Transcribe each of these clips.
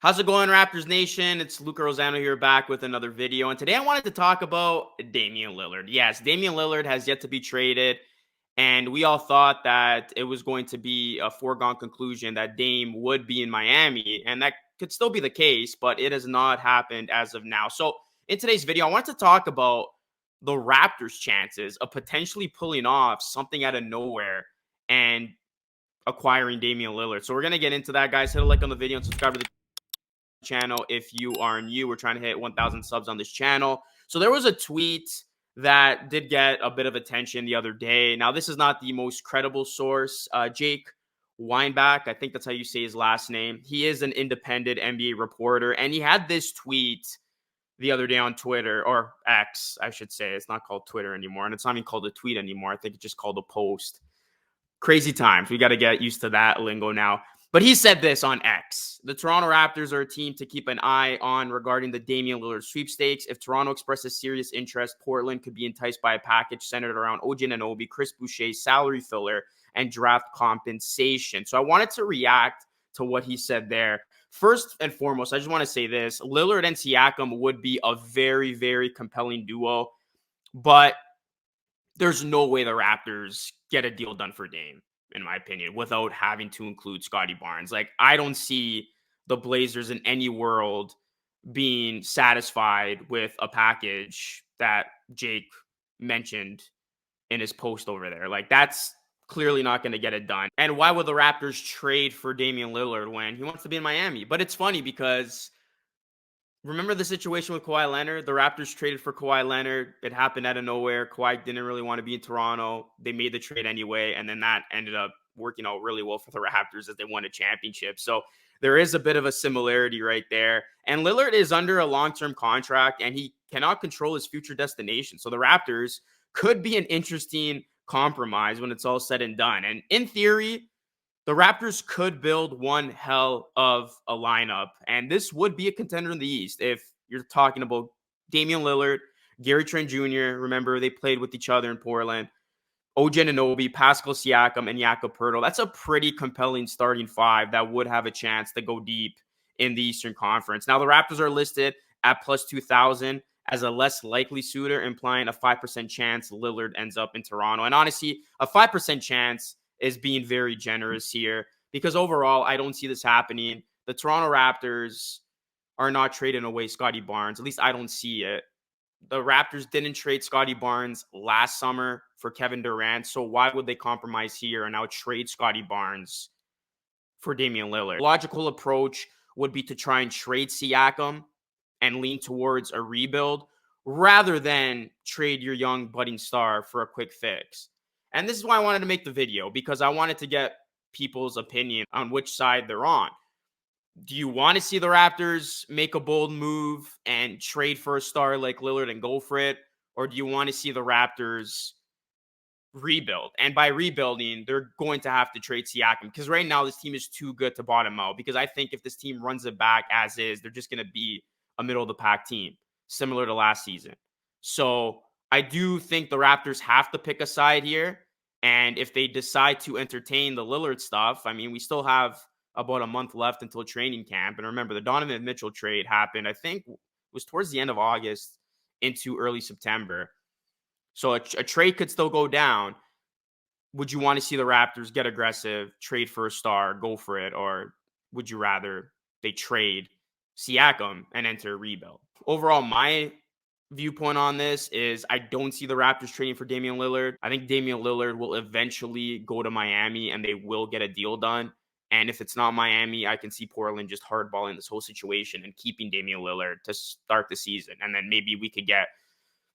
How's it going, Raptors Nation? It's Luca Rosano here back with another video. And today I wanted to talk about Damian Lillard. Yes, Damian Lillard has yet to be traded. And we all thought that it was going to be a foregone conclusion that Dame would be in Miami. And that could still be the case, but it has not happened as of now. So in today's video, I want to talk about the Raptors' chances of potentially pulling off something out of nowhere and acquiring Damian Lillard. So we're going to get into that, guys. Hit a like on the video and subscribe to the channel if you are new. We're trying to hit 1,000 subs on this channel. So there was a tweet that did get a bit of attention the other day. Now, this is not the most credible source. Jake Weinbach, I think that's how you say his last name. He is an independent NBA reporter, and he had this tweet the other day on Twitter, or X, I should say. It's not called Twitter anymore, and it's not even called a tweet anymore. I think it's just called a post. Crazy times. We got to get used to that lingo now. But he said this on X. The Toronto Raptors are a team to keep an eye on regarding the Damian Lillard sweepstakes. If Toronto expresses serious interest, Portland could be enticed by a package centered around OG Anunoby, Chris Boucher's salary filler, and draft compensation. So I wanted to react to what he said there. First and foremost, I just want to say this. Lillard and Siakam would be a very, very compelling duo. But there's no way the Raptors get a deal done for Dame, in my opinion, without having to include Scotty Barnes. Like, I don't see the Blazers in any world being satisfied with a package that Jake mentioned in his post over there. Like, that's clearly not going to get it done. And why would the Raptors trade for Damian Lillard when he wants to be in Miami? But it's funny because remember the situation with Kawhi Leonard? The Raptors traded for Kawhi Leonard. It happened out of nowhere. Kawhi didn't really want to be in Toronto. They made the trade anyway, and then that ended up working out really well for the Raptors as they won a championship. So there is a bit of a similarity right there. And Lillard is under a long-term contract, and he cannot control his future destination. So the Raptors could be an interesting compromise when it's all said and done. And in theory, the Raptors could build one hell of a lineup, and this would be a contender in the East if you're talking about Damian Lillard, Gary Trent Jr. Remember, they played with each other in Portland. OG Anunoby, Pascal Siakam, and Jakob Poeltl. That's a pretty compelling starting five that would have a chance to go deep in the Eastern Conference. Now, the Raptors are listed at plus 2,000 as a less likely suitor, implying a 5% chance Lillard ends up in Toronto. And honestly, a 5% chance is being very generous here because overall, I don't see this happening. The Toronto Raptors are not trading away Scotty Barnes. At least I don't see it. The Raptors didn't trade Scotty Barnes last summer for Kevin Durant, so why would they compromise here and now trade Scotty Barnes for Damian Lillard? The logical approach would be to try and trade Siakam and lean towards a rebuild rather than trade your young budding star for a quick fix. And this is why I wanted to make the video, because I wanted to get people's opinion on which side they're on. Do you want to see the Raptors make a bold move and trade for a star like Lillard and go for it? Or do you want to see the Raptors rebuild? And by rebuilding, they're going to have to trade Siakam because right now this team is too good to bottom out. Because I think if this team runs it back as is, they're just going to be a middle of the pack team, similar to last season. So I do think the Raptors have to pick a side here. And if they decide to entertain the Lillard stuff, I mean, we still have about a month left until training camp. And remember, the Donovan Mitchell trade happened, I think it was towards the end of August into early September. So a trade could still go down. Would you want to see the Raptors get aggressive, trade for a star, go for it? Or would you rather they trade Siakam and enter a rebuild? Overall, my viewpoint on this is I don't see the Raptors trading for Damian Lillard. I think Damian Lillard will eventually go to Miami and they will get a deal done. And if it's not Miami, I can see Portland just hardballing this whole situation and keeping Damian Lillard to start the season. And then maybe we could get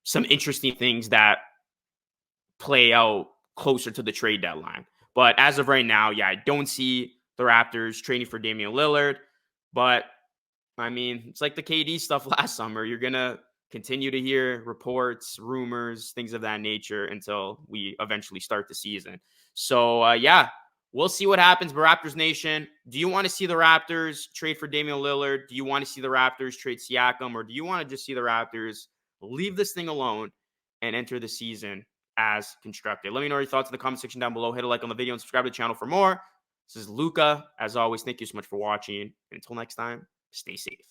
some interesting things that play out closer to the trade deadline. But as of right now, yeah, I don't see the Raptors trading for Damian Lillard. But, I mean, it's like the KD stuff last summer. You're going to continue to hear reports, rumors, things of that nature until we eventually start the season. So, yeah, we'll see what happens. But Raptors Nation, do you want to see the Raptors trade for Damian Lillard? Do you want to see the Raptors trade Siakam? Or do you want to just see the Raptors leave this thing alone and enter the season as constructed? Let me know your thoughts in the comment section down below. Hit a like on the video and subscribe to the channel for more. This is Luca. As always, thank you so much for watching. And until next time, Stay safe.